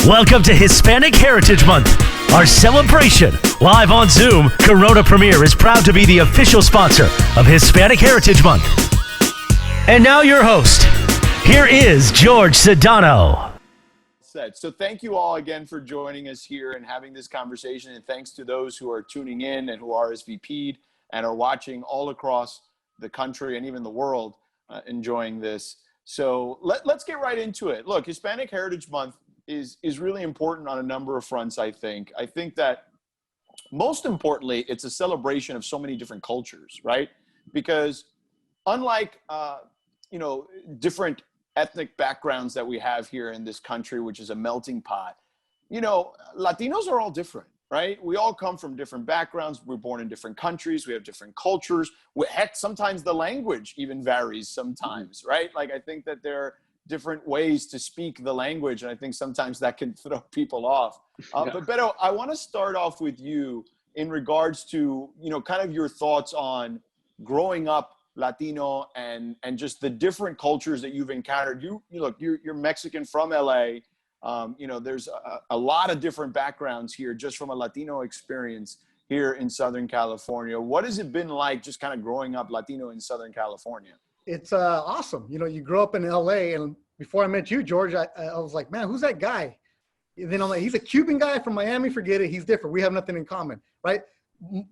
Welcome to Hispanic Heritage Month, our celebration. Live on Zoom, Corona Premier is proud to be the official sponsor of Hispanic Heritage Month. And now your host, here is Jorge Sedano. So thank you all again for joining us here and having this conversation. And thanks to those who are tuning in and who RSVP'd and are watching all across the country and even the world enjoying this. So let's get right into it. Look, Hispanic Heritage Month is really important on a number of fronts, I think. I think that most importantly, it's a celebration of so many different cultures, right? Because unlike, different ethnic backgrounds that we have here in this country, which is a melting pot, Latinos are all different, right? We all come from different backgrounds. We're born in different countries. We have different cultures. Heck, sometimes the language even varies sometimes, right? Like, I think that there are different ways to speak the language, and I think sometimes that can throw people off. But Beto, I want to start off with you in regards to, kind of your thoughts on growing up Latino and just the different cultures that you've encountered. You're Mexican from LA. There's a lot of different backgrounds here just from a Latino experience here in Southern California. What has it been like just kind of growing up Latino in Southern California? It's awesome. You grow up in LA, and before I met you, George, I was like, man, who's that guy? And then I'm like, he's a Cuban guy from Miami. Forget it. He's different. We have nothing in common, right?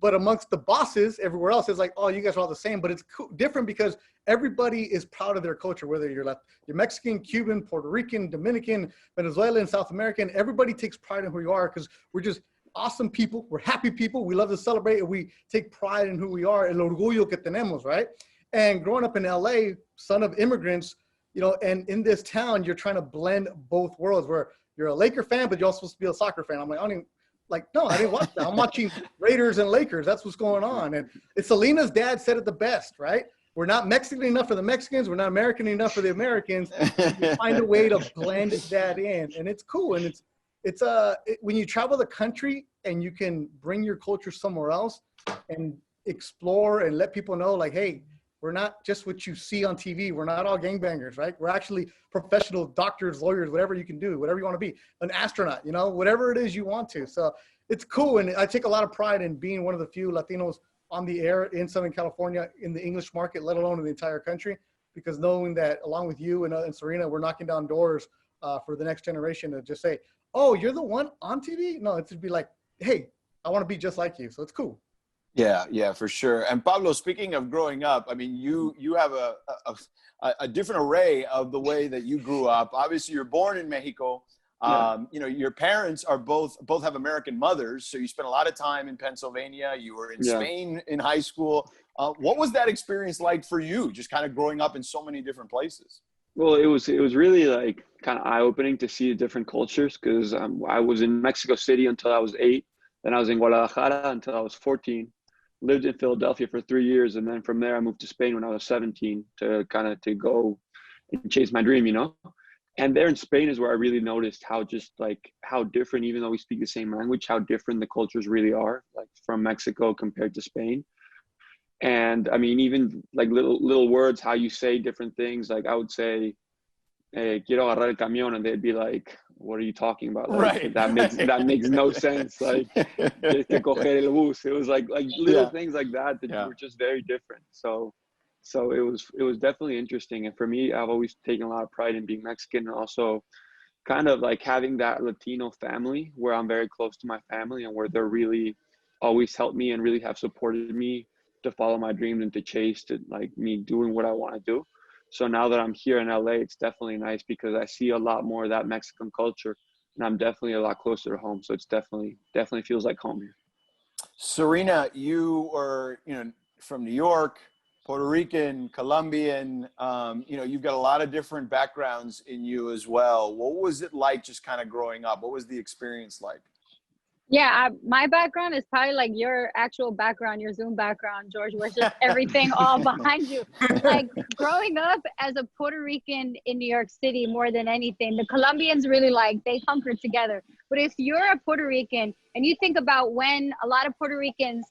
But amongst the bosses, everywhere else is like, oh, you guys are all the same. But it's different because everybody is proud of their culture, whether you're Mexican, Cuban, Puerto Rican, Dominican, Venezuelan, South American. Everybody takes pride in who you are because we're just awesome people. We're happy people. We love to celebrate, and we take pride in who we are. El orgullo que tenemos, right? And growing up in LA, son of immigrants, and in this town, you're trying to blend both worlds where you're a Laker fan, but you're also supposed to be a soccer fan. I'm like, I didn't watch that. I'm watching Raiders and Lakers. That's what's going on. And it's Selena's dad said it the best, right? We're not Mexican enough for the Mexicans. We're not American enough for the Americans. You find a way to blend that in, and it's cool. And it's when you travel the country and you can bring your culture somewhere else and explore and let people know, like, hey, we're not just what you see on TV. We're not all gangbangers, right? We're actually professional doctors, lawyers, whatever you can do, whatever you want to be, an astronaut, whatever it is you want to. So it's cool. And I take a lot of pride in being one of the few Latinos on the air in Southern California, in the English market, let alone in the entire country, because knowing that along with you and Sarina, we're knocking down doors for the next generation to just say, oh, you're the one on TV? No, it's to be like, hey, I want to be just like you. So it's cool. Yeah, for sure. And Pablo, speaking of growing up, I mean, you have a different array of the way that you grew up. Obviously, you're born in Mexico. Your parents are both have American mothers, so you spent a lot of time in Pennsylvania. You were in Spain in high school. What was that experience like for you, just kind of growing up in so many different places? Well, it was really like kind of eye-opening to see different cultures because I was in Mexico City until I was 8. Then I was in Guadalajara until I was 14. Lived in Philadelphia for 3 years, and then from there I moved to Spain when I was 17 to go and chase my dream, And there in Spain is where I really noticed how different, even though we speak the same language, how different the cultures really are, like from Mexico compared to Spain. And I mean, even like little words, how you say different things. Like I would say, quiero agarrar el camión, and they'd be like, what are you talking about? Like, right. That makes no sense. Like, que coger el bus. It was like little things like that were just very different. So it was definitely interesting. And for me, I've always taken a lot of pride in being Mexican, and also kind of like having that Latino family where I'm very close to my family and where they're really always helped me and really have supported me to follow my dreams and to chase to like me doing what I want to do. So now that I'm here in LA, it's definitely nice because I see a lot more of that Mexican culture, and I'm definitely a lot closer to home. So it's definitely feels like home here. Sarina, you are, from New York, Puerto Rican, Colombian, you've got a lot of different backgrounds in you as well. What was it like just kind of growing up? What was the experience like? Yeah, my background is probably like your actual background, your Zoom background, George, where it's just everything all behind you. Like growing up as a Puerto Rican in New York City, more than anything, the Colombians really they hunker together. But if you're a Puerto Rican and you think about when a lot of Puerto Ricans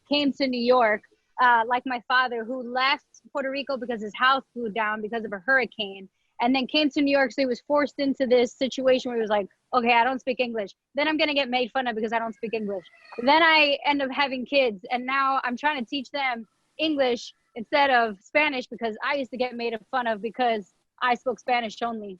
came to New York, like my father, who left Puerto Rico because his house blew down because of a hurricane. and then came to New York. So he was forced into this situation where he was like, okay, I don't speak English. Then I'm going to get made fun of because I don't speak English. Then I end up having kids, and now I'm trying to teach them English instead of Spanish because I used to get made fun of because I spoke Spanish only.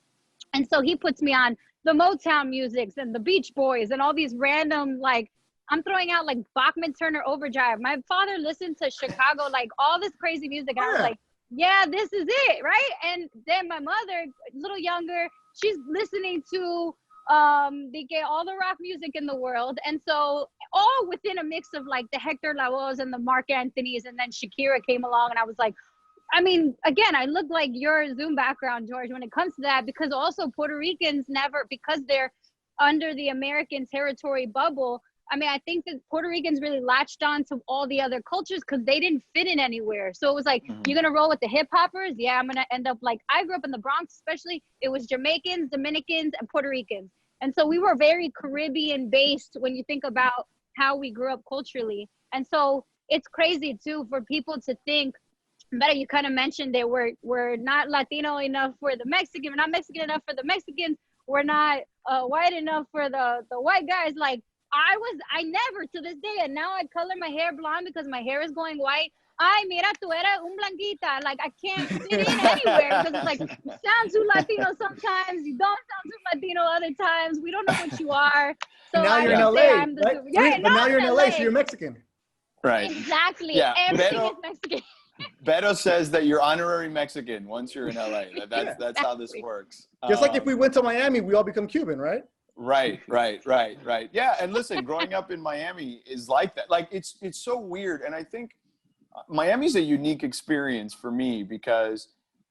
And so he puts me on the Motown musics and the Beach Boys and all these random, like, I'm throwing out like Bachman Turner Overdrive. My father listened to Chicago, like all this crazy music. And I was like, yeah, this is it, right? And then my mother, a little younger, she's listening to all the rock music in the world. And so all within a mix of like the Hector Lavoes and the Mark Anthony's, and then Shakira came along, and I was like, I mean, again, I look like your Zoom background, George, when it comes to that, because also Puerto Ricans never, because they're under the American territory bubble. I mean, I think that Puerto Ricans really latched on to all the other cultures because they didn't fit in anywhere. So it was like, you're going to roll with the hip hoppers? Yeah, I'm going to end up like, I grew up in the Bronx, especially. It was Jamaicans, Dominicans, and Puerto Ricans. And so we were very Caribbean based when you think about how we grew up culturally. And so it's crazy too for people to think, Beto, you kind of mentioned that we're not Latino enough for the Mexican, we're not Mexican enough for the Mexicans, we're not white enough for the white guys. Like I never to this day, and now I color my hair blonde because my hair is going white. Ay, mira, tú eres un blanquita. Like I can't fit in anywhere because it's like you sound too Latino sometimes, you don't sound too Latino other times. We don't know what you are. So now you're in LA, right? But now you're in LA, so you're Mexican. Right. Exactly. Yeah. Everything is Mexican. Beto says that you're honorary Mexican once you're in LA. That's how this works. Just like if we went to Miami, we all become Cuban, right? Right. Yeah, and listen, growing up in Miami is like that. Like it's so weird, and I think Miami's a unique experience for me because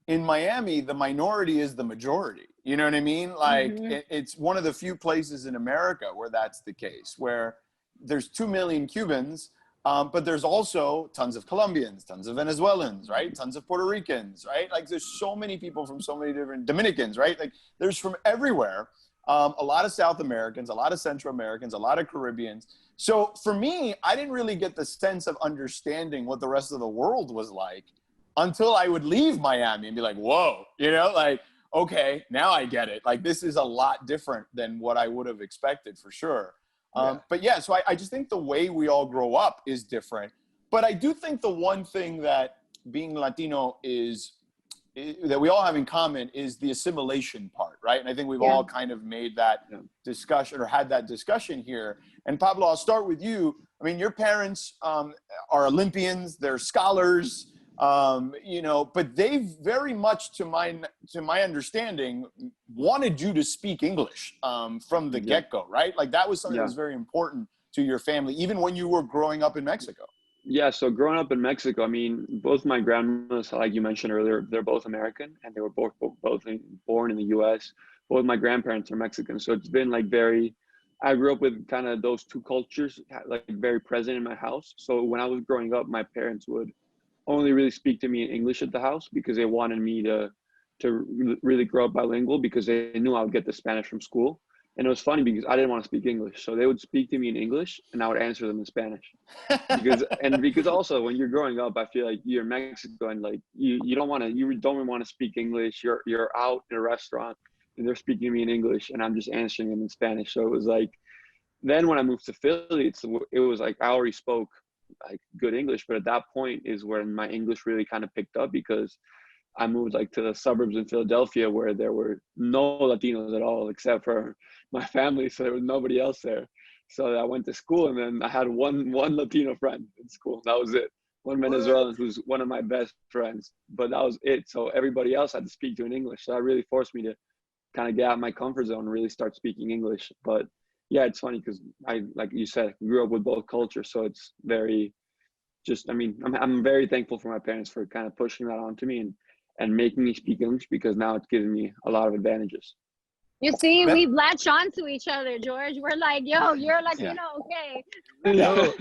in Miami the minority is the majority. You know what I mean? Like it's one of the few places in America where that's the case, where there's 2 million Cubans. But there's also tons of Colombians, tons of Venezuelans, right? Tons of Puerto Ricans, right? Like there's so many people from so many different Dominicans, right? Like there's from everywhere. A lot of South Americans, a lot of Central Americans, a lot of Caribbeans. So for me, I didn't really get the sense of understanding what the rest of the world was like until I would leave Miami and be like, whoa, you know, like, okay, now I get it. Like this is a lot different than what I would have expected for sure. But yeah, so I just think the way we all grow up is different. But I do think the one thing that being Latino that we all have in common is the assimilation part, right? And I think we've all kind of made that discussion or had that discussion here. And Pablo, I'll start with you. I mean, your parents are Olympians, they're scholars, you know, but they very much, to my understanding, wanted you to speak English from the get-go, right? Like that was something that was very important to your family, even when you were growing up in Mexico. Yeah, so growing up in Mexico, I mean, both my grandmas, like you mentioned earlier, they're both American, and they were both born in the U.S. Both my grandparents are Mexican, so it's been like I grew up with kind of those two cultures, like very present in my house. So when I was growing up, my parents would only really speak to me in English at the house because they wanted me to really grow up bilingual because they knew I would get the Spanish from school. And it was funny because I didn't want to speak English. So they would speak to me in English and I would answer them in Spanish. Because also when you're growing up, I feel like you're in Mexico and like you don't really want to speak English. You're out in a restaurant and they're speaking to me in English and I'm just answering them in Spanish. So it was like, then when I moved to Philly, it was like I already spoke like good English, but at that point is when my English really kind of picked up because I moved like to the suburbs in Philadelphia where there were no Latinos at all except for my family, so there was nobody else there. So I went to school and then I had one Latino friend in school. That was it. One Venezuelan who's one of my best friends, but that was it. So everybody else had to speak to in English. So that really forced me to kind of get out of my comfort zone and really start speaking English. But yeah, it's funny because I, like you said, grew up with both cultures. So it's very I'm very thankful for my parents for kind of pushing that onto me and making me speak English because now it's giving me a lot of advantages. You see, we latch on to each other, George. We're like, yo, you're Latino, okay. No.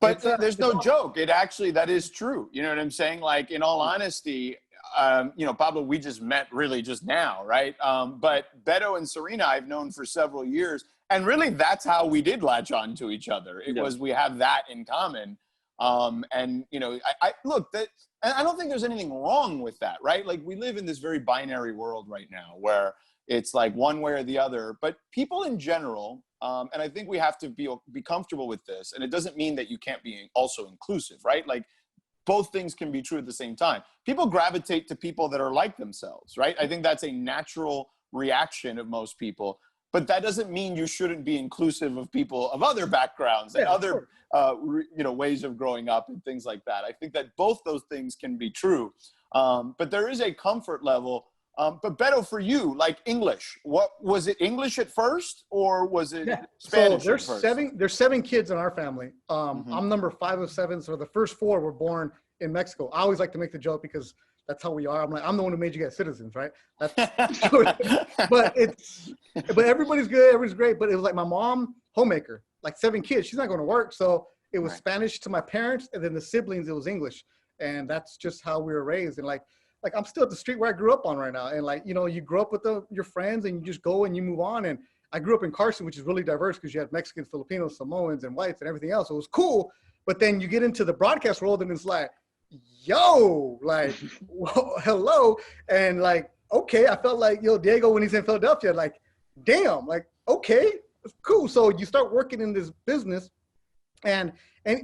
But there's no joke. That is true. You know what I'm saying? Like, in all honesty, Pablo, we just met really just now, right? But Beto and Sarina I've known for several years. And really, that's how we did latch on to each other. It was we have that in common. And, you know, I look, that, and I don't think there's anything wrong with that, right? Like, we live in this very binary world right now where it's like one way or the other, but people in general, and I think we have to be comfortable with this. And it doesn't mean that you can't be also inclusive, right? Like, both things can be true at the same time. People gravitate to people that are like themselves, right? I think that's a natural reaction of most people, but that doesn't mean you shouldn't be inclusive of people of other backgrounds and other, you know, ways of growing up and things like that. I think that both those things can be true. But there is a comfort level. But Beto, for you, like English, what was it? English at first, or was it Spanish? So there's seven kids in our family. I'm number 5 of 7. So the first 4 were born in Mexico. I always like to make the joke because that's how we are. I'm like, I'm the one who made you guys citizens, right? That's but everybody's good, everybody's great. But it was like my mom, homemaker, like 7 kids. She's not going to work, so it was Spanish to my parents, and then the siblings, it was English, and that's just how we were raised. And like I'm still at the street where I grew up on right now. And like, you know, you grow up with your friends and you just go and you move on. And I grew up in Carson, which is really diverse because you had Mexicans, Filipinos, Samoans, and whites and everything else. So it was cool. But then you get into the broadcast world and it's like, yo, like, whoa, hello. And like, okay, I felt like, Diego, when he's in Philadelphia, like, damn, like, okay, cool. So you start working in this business and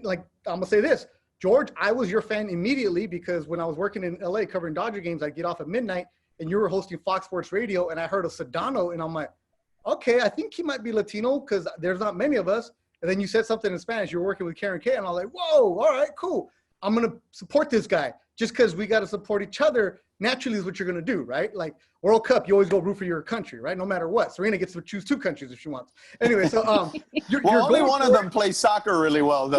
like, I'm gonna say this, George, I was your fan immediately because when I was working in LA covering Dodger games, I'd get off at midnight and you were hosting Fox Sports Radio and I heard of Sedano and I'm like, okay, I think he might be Latino because there's not many of us. And then you said something in Spanish, you were working with Karen K, and I was like, whoa, all right, cool. I'm going to support this guy just because we got to support each other. Naturally is what you're going to do, right? Like World Cup, you always go root for your country, right? No matter what. Sarina gets to choose 2 countries if she wants. Anyway, so only one of them plays soccer really well, though.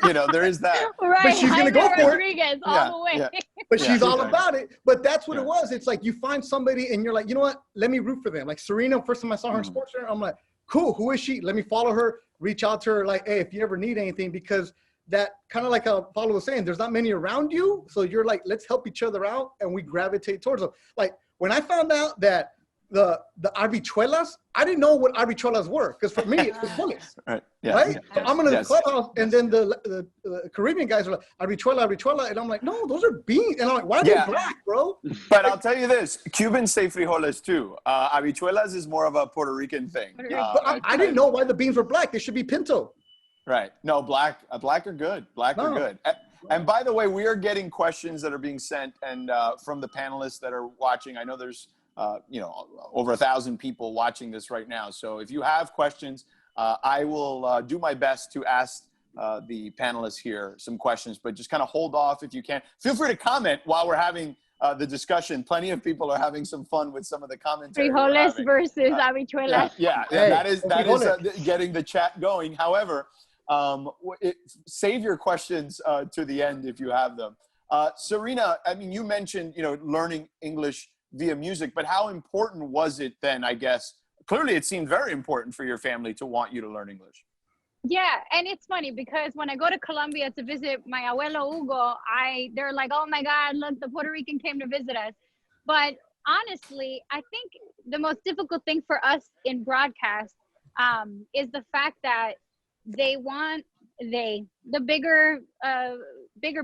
You know, there is that. Right. But she's going to go for it. All the way. Yeah. But she's all about it. But that's what it was. It's like you find somebody and you're like, you know what? Let me root for them. Like Sarina, first time I saw her in Sports Center, I'm like, cool. Who is she? Let me follow her. Reach out to her. Like, hey, if you ever need anything, because that kind of like how Paulo was saying, there's not many around you. So you're like, let's help each other out. And we gravitate towards them. Like when I found out that the habichuelas, I didn't know what habichuelas were. Because for me, it's bullets. Right. Yeah. Right? So I'm in the clubhouse and then the Caribbean guys are like, habichuela. And I'm like, no, those are beans. And I'm like, why are they black, bro? But I'll tell you this, Cubans say frijoles too. Habichuelas is more of a Puerto Rican thing. But I didn't know why the beans were black. They should be pinto. Right. No, black are good. Black are good. And by the way, we are getting questions that are being sent and from the panelists that are watching. I know there's over 1,000 people watching this right now. So if you have questions, I will do my best to ask the panelists here some questions, but just kind of hold off if you can. Feel free to comment while we're having the discussion. Plenty of people are having some fun with some of the commentary. Frijoles versus habichuelas. That is getting the chat going. However, save your questions to the end if you have them. Sarina, I mean, you mentioned, learning English via music, but how important was it then, I guess? Clearly, it seemed very important for your family to want you to learn English. Yeah, and it's funny because when I go to Colombia to visit my abuelo Hugo, they're like, oh my God, look, the Puerto Rican came to visit us. But honestly, I think the most difficult thing for us in broadcast is the fact that they want the bigger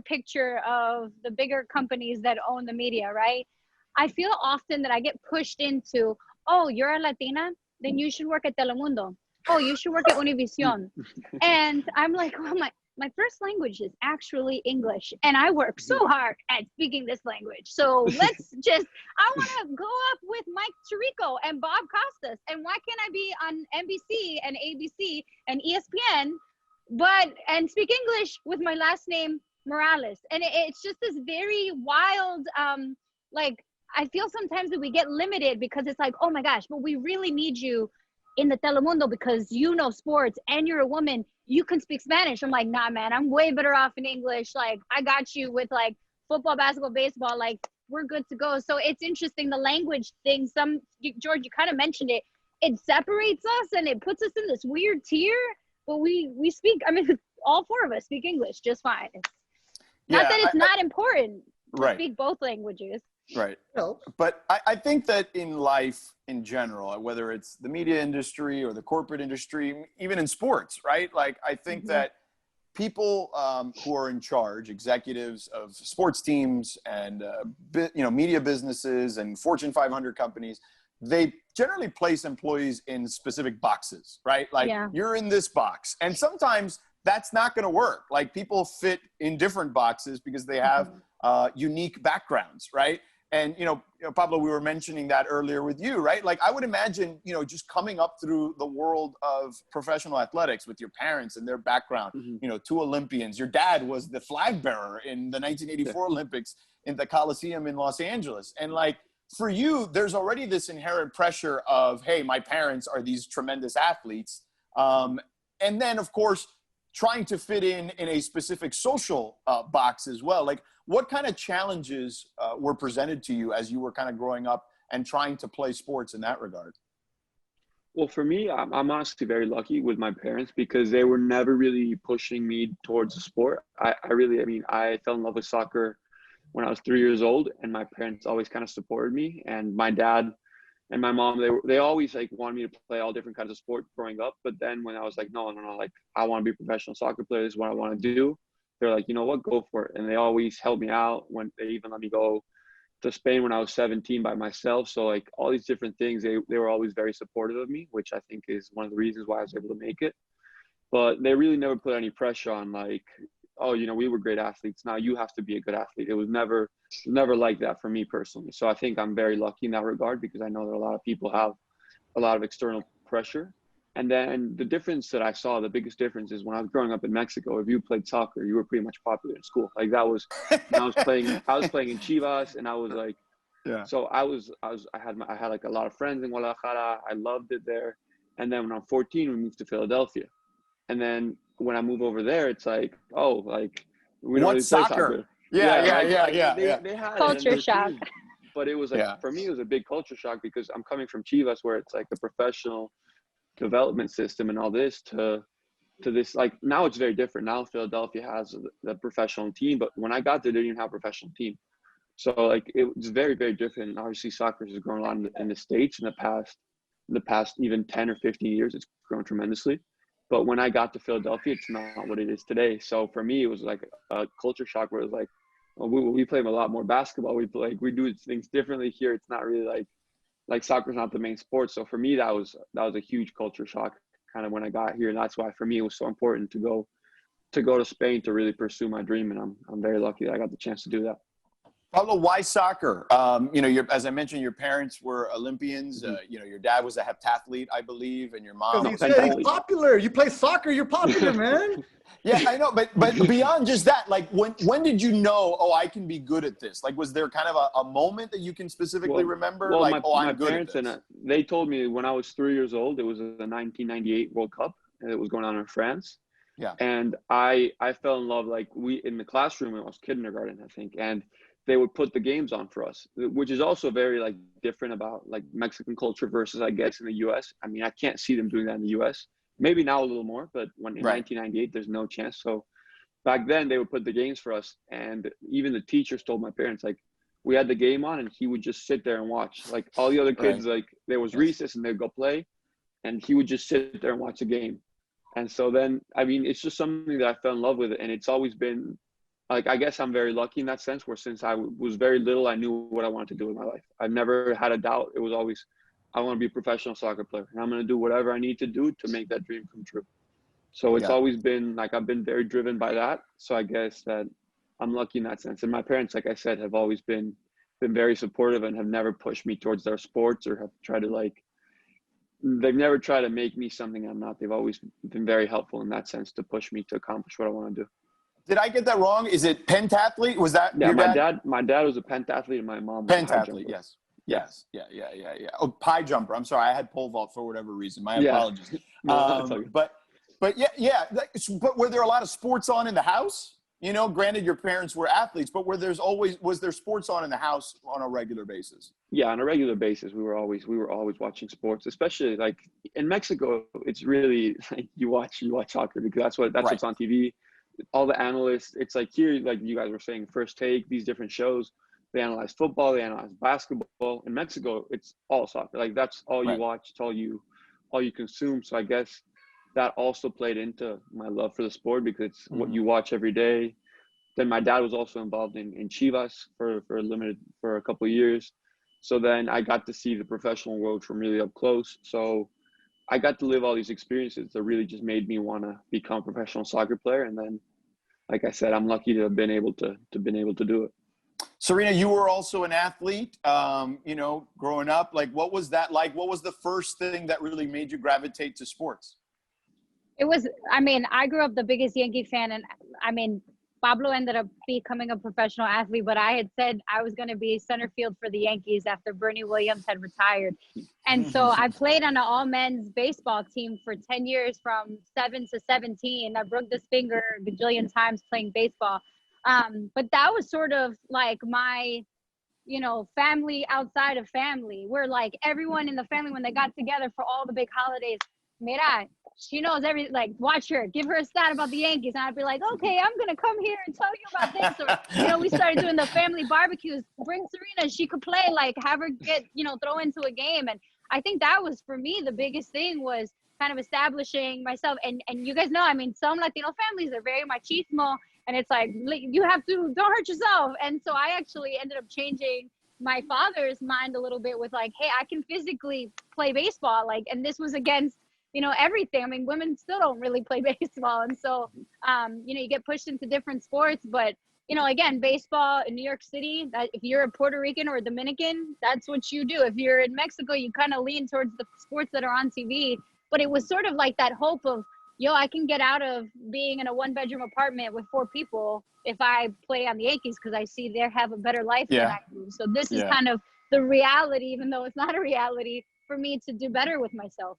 picture of the bigger companies that own the media, right? I feel often that I get pushed into, oh, you're a Latina, then you should work at Telemundo. Oh, you should work at Univision. And I'm like, oh, my first language is actually English, and I work so hard at speaking this language. So I want to go up with Mike Tirico and Bob Costas. And why can't I be on NBC and ABC and ESPN, and speak English with my last name, Morales? And it's just this very wild, I feel sometimes that we get limited because it's like, oh my gosh, but we really need you in the Telemundo because you know sports and you're a woman, you can speak Spanish. I'm like, nah, man, I'm way better off in English. Like, I got you with like football, basketball, baseball, like we're good to go. So it's interesting, the language thing. George, you kind of mentioned it. It separates us and it puts us in this weird tier, but we speak, I mean, all 4 of us speak English just fine. Not that it's not important to speak both languages. Right. But I think that in life in general, whether it's the media industry or the corporate industry, even in sports, right? Like, I think that people who are in charge, executives of sports teams and media businesses and Fortune 500 companies, they generally place employees in specific boxes, right? Like you're in this box, and sometimes that's not going to work. Like people fit in different boxes because they have unique backgrounds, right? And, Pablo, we were mentioning that earlier with you, right? Like I would imagine, just coming up through the world of professional athletics with your parents and their background, 2 Olympians. Your dad was the flag bearer in the 1984 Olympics in the Coliseum in Los Angeles. And like, for you, there's already this inherent pressure of, hey, my parents are these tremendous athletes. And then, of course, trying to fit in a specific social box as well. Like, what kind of challenges were presented to you as you were kind of growing up and trying to play sports in that regard? Well, for me, I'm honestly very lucky with my parents because they were never really pushing me towards the sport. I fell in love with soccer when I was 3 years old, and my parents always kind of supported me. And my dad and my mom, they always like wanted me to play all different kinds of sports growing up. But then when I was like, no, like I want to be a professional soccer player, this is what I want to do. They're like, you know what, go for it. And they always helped me out when they even let me go to Spain when I was 17 by myself. So like all these different things, they were always very supportive of me, which I think is one of the reasons why I was able to make it. But they really never put any pressure on like, oh, we were great athletes, now you have to be a good athlete. It was never like that for me personally. So I think I'm very lucky in that regard because I know that a lot of people have a lot of external pressure. And then the difference that I saw, the biggest difference is when I was growing up in Mexico, if you played soccer, you were pretty much popular in school. Like that was, I was playing in Chivas, and I was like, so I had like a lot of friends in Guadalajara. I loved it there. And then when I'm 14, we moved to Philadelphia. And then when I move over there, it's like, oh, like we don't really play soccer. They had culture shock. But it was like, for me, it was a big culture shock because I'm coming from Chivas, where it's like a professional development system and all this to this. Like now it's very different. Now Philadelphia has the professional team, but when I got there, they didn't even have a professional team. So like it was very, very different. And obviously soccer has grown a lot in the States in the past even 10 or 15 years. It's grown tremendously. But when I got to Philadelphia, it's not what it is today. So for me, it was like a culture shock where it was like, well, we play a lot more basketball. We do things differently here. It's not really like soccer's not the main sport. So for me, that was a huge culture shock kind of when I got here. And that's why for me, it was so important to go to Spain to really pursue my dream. And I'm very lucky that I got the chance to do that. Pablo, why soccer? As I mentioned, your parents were Olympians. Your dad was a heptathlete, I believe, and your mom. You said he's popular. You play soccer, you're popular, man. Yeah, I know, but beyond just that, like when did you know? Oh, I can be good at this. Like, was there kind of a moment that you can specifically remember? Well, like, my I'm good parents at this. and they told me when I was 3 years old. It was the 1998 World Cup, and it was going on in France. Yeah, and I fell in love. Like in the classroom, it was kindergarten, I think, and they would put the games on for us, which is also very like different about like Mexican culture versus I guess in the US. I mean, I can't see them doing that in the US. Maybe now a little more, but when in 1998, there's no chance. So back then they would put the games for us. And even the teachers told my parents, like we had the game on and he would just sit there and watch. Like all the other kids, like there was recess and they'd go play and he would just sit there and watch the game. And so then, I mean, it's just something that I fell in love with. And it's always been, like, I guess I'm very lucky in that sense where since I was very little, I knew what I wanted to do in my life. I've never had a doubt. It was always, I want to be a professional soccer player and I'm going to do whatever I need to do to make that dream come true. So it's always been like, I've been very driven by that. So I guess that I'm lucky in that sense. And my parents, like I said, have always been very supportive and have never pushed me towards their sports or have tried to they've never tried to make me something I'm not. They've always been very helpful in that sense to push me to accomplish what I want to do. Did I get that wrong? Is it pentathlete? Was that your dad? My dad was a pentathlete and my mom was pentathlete. Yes. Yeah. Oh, pie jumper. I'm sorry. I had pole vault for whatever reason. My apologies. But but were there a lot of sports on in the house? You know, granted your parents were athletes, but was there sports on in the house on a regular basis? Yeah, on a regular basis, we were always watching sports, especially like in Mexico. It's really like you watch soccer because that's what's on TV. All the analysts, it's like here, like you guys were saying, First Take, these different shows, they analyze football, they analyze basketball. In Mexico, it's all soccer. Like that's all you watch, it's all you consume. So I guess that also played into my love for the sport because it's what you watch every day. Then my dad was also involved in Chivas for a couple of years. So then I got to see the professional world from really up close. So I got to live all these experiences that really just made me want to become a professional soccer player. And then, like I said, I'm lucky to have been able to do it. Sarina, you were also an athlete, growing up. Like, what was that like? What was the first thing that really made you gravitate to sports? It was, I grew up the biggest Yankee fan, and Pablo ended up becoming a professional athlete, but I had said I was going to be center field for the Yankees after Bernie Williams had retired. And so I played on an all-men's baseball team for 10 years from 7 to 17. I broke this finger a gajillion times playing baseball. But that was sort of like my, family outside of family, where like everyone in the family, when they got together for all the big holidays, mira, she knows everything, like, watch her, give her a stat about the Yankees. And I'd be like, okay, I'm going to come here and tell you about this. Or, we started doing the family barbecues. Bring Sarina, she could play, like, have her get, throw into a game. And I think that was, for me, the biggest thing was kind of establishing myself. And you guys know, some Latino families are very machismo. And it's like, you have to, don't hurt yourself. And so I actually ended up changing my father's mind a little bit with like, hey, I can physically play baseball. Like, and this was against, everything. Women still don't really play baseball. And so, you get pushed into different sports, but, again, baseball in New York City, that if you're a Puerto Rican or a Dominican, that's what you do. If you're in Mexico, you kind of lean towards the sports that are on TV. But it was sort of like that hope of, I can get out of being in a 1-bedroom apartment with 4 people if I play on the Yankees because I see they have a better life than I do. So this is kind of the reality, even though it's not a reality, for me to do better with myself.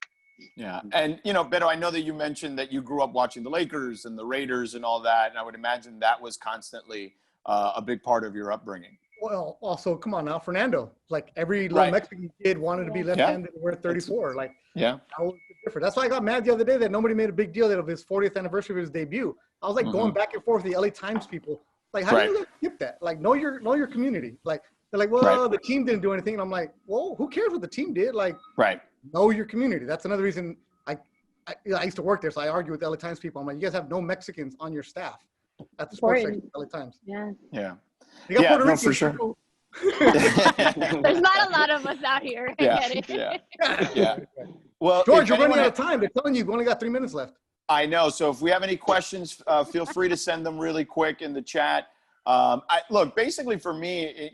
Yeah. And, Beto, I know that you mentioned that you grew up watching the Lakers and the Raiders and all that. And I would imagine that was constantly a big part of your upbringing. Well, also, come on now, Fernando. Like every little Mexican kid wanted to be left-handed and wear 34. That was different. That's why I got mad the other day that nobody made a big deal of his 40th anniversary of his debut. I was like going back and forth with the LA Times people. Like, how do you skip that? Like, know your community. Like, they're like, well, the team didn't do anything. And I'm like, well, who cares what the team did? Like, know your community. That's another reason I used to work there, so I argue with the LA Times people. I'm like, you guys have no Mexicans on your staff at the sports section of LA Times. Yeah. You got Puerto Ricans, for sure. There's not a lot of us out here. Yeah. Well, George, you're running out of time. They're telling you we've only got 3 minutes left. I know. So if we have any questions, feel free to send them really quick in the chat. Look, basically for me,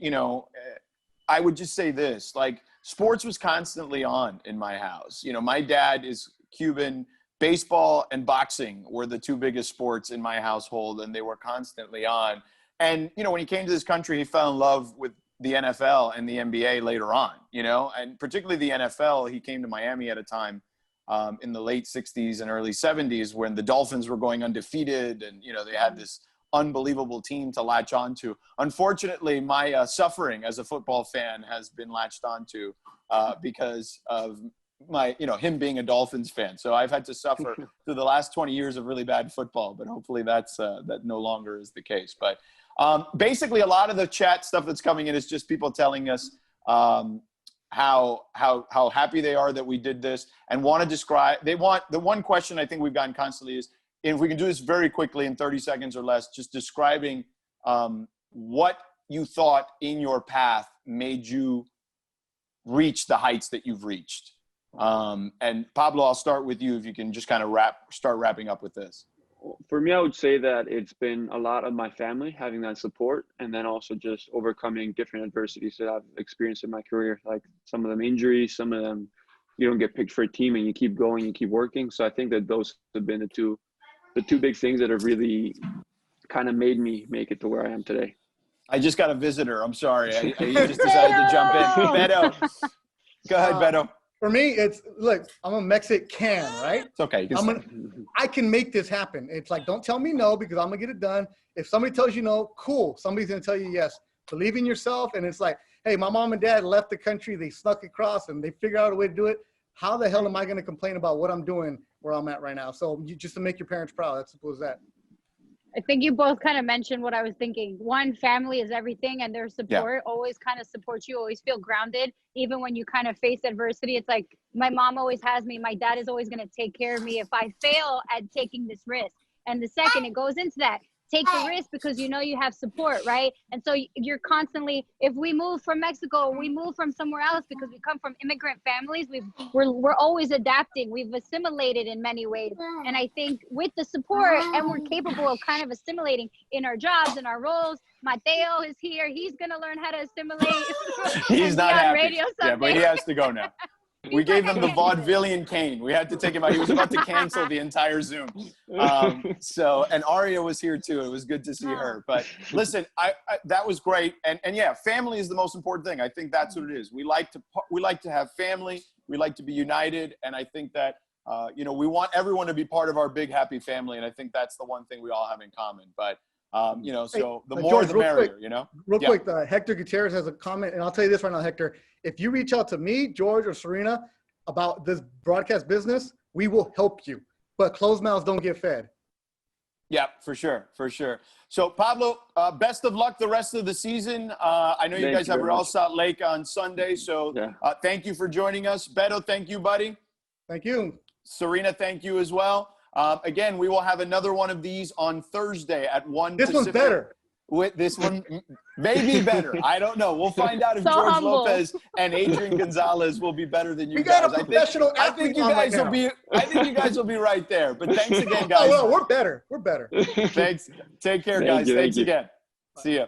I would just say this, like, sports was constantly on in my house. My dad is Cuban. Baseball and boxing were the 2 biggest sports in my household, and they were constantly on. And, when he came to this country, he fell in love with the NFL and the NBA later on, and particularly the NFL. He came to Miami at a time in the late 60s and early 70s when the Dolphins were going undefeated and, they had this unbelievable team to latch onto. Unfortunately, my suffering as a football fan has been latched onto because of my, him being a Dolphins fan. So I've had to suffer through the last 20 years of really bad football, but hopefully that no longer is the case. But basically, a lot of the chat stuff that's coming in is just people telling us how happy they are that we did this and want to describe. They want, the one question I think we've gotten constantly is, if we can do this very quickly in 30 seconds or less, just describing what you thought in your path made you reach the heights that you've reached. And Pablo, I'll start with you if you can just kind of start wrapping up with this. For me, I would say that it's been a lot of my family having that support, and then also just overcoming different adversities that I've experienced in my career, like some of them injuries, some of them you don't get picked for a team and you keep going, you keep working. So I think that those have been the two big things that have really kind of made me make it to where I am today. I just got a visitor. I'm sorry. I just decided to jump in. Beto. Go ahead, Beto. For me, look, I'm a Mexican, right? It's okay. I can make this happen. It's like, don't tell me no because I'm going to get it done. If somebody tells you no, cool. Somebody's going to tell you yes. Believe in yourself. And it's like, hey, my mom and dad left the country. They snuck across and they figured out a way to do it. How the hell am I going to complain about what I'm doing where I'm at right now? So just to make your parents proud. That's simple as that. I think you both kind of mentioned what I was thinking. One, family is everything, and their support always kind of supports you, always feel grounded. Even when you kind of face adversity, it's like my mom always has me. My dad is always going to take care of me if I fail at taking this risk. And the second, it goes into that. Take the risk because you know you have support, right? And so you're constantly, if we move from Mexico, we move from somewhere else because we come from immigrant families, we're always adapting. We've assimilated in many ways. And I think with the support, and we're capable of kind of assimilating in our jobs and our roles. Mateo is here. He's going to learn how to assimilate. He's not happy. Radio yeah, but he has to go now. We gave him the vaudevillian cane. We had to take him out. He was about to cancel the entire Zoom. And Aria was here too. It was good to see her. But listen, that was great. And yeah, family is the most important thing. I think that's what it is. We like to have family. We like to be united. And I think that, we want everyone to be part of our big, happy family. And I think that's the one thing we all have in common. But, so the more George, the merrier, Real quick, Hector Gutierrez has a comment, and I'll tell you this right now, Hector. If you reach out to me, George, or Sarina about this broadcast business, we will help you. But closed mouths don't get fed. Yeah, for sure. So, Pablo, best of luck the rest of the season. I know you guys have Real Salt Lake on Sunday, so thank you for joining us. Beto, thank you, buddy. Thank you. Sarina, thank you as well. Again, we will have another one of these on Thursday at 1 This Pacific. one's better. This one may be better. I don't know. We'll find out if So George humble. Lopez and Adrian Gonzalez will be better than you We guys. got a professional I think you guys will be. I think you guys will be right there. But thanks again, guys. Oh, well, we're better. Thanks. Take care, guys. Thanks again. See ya.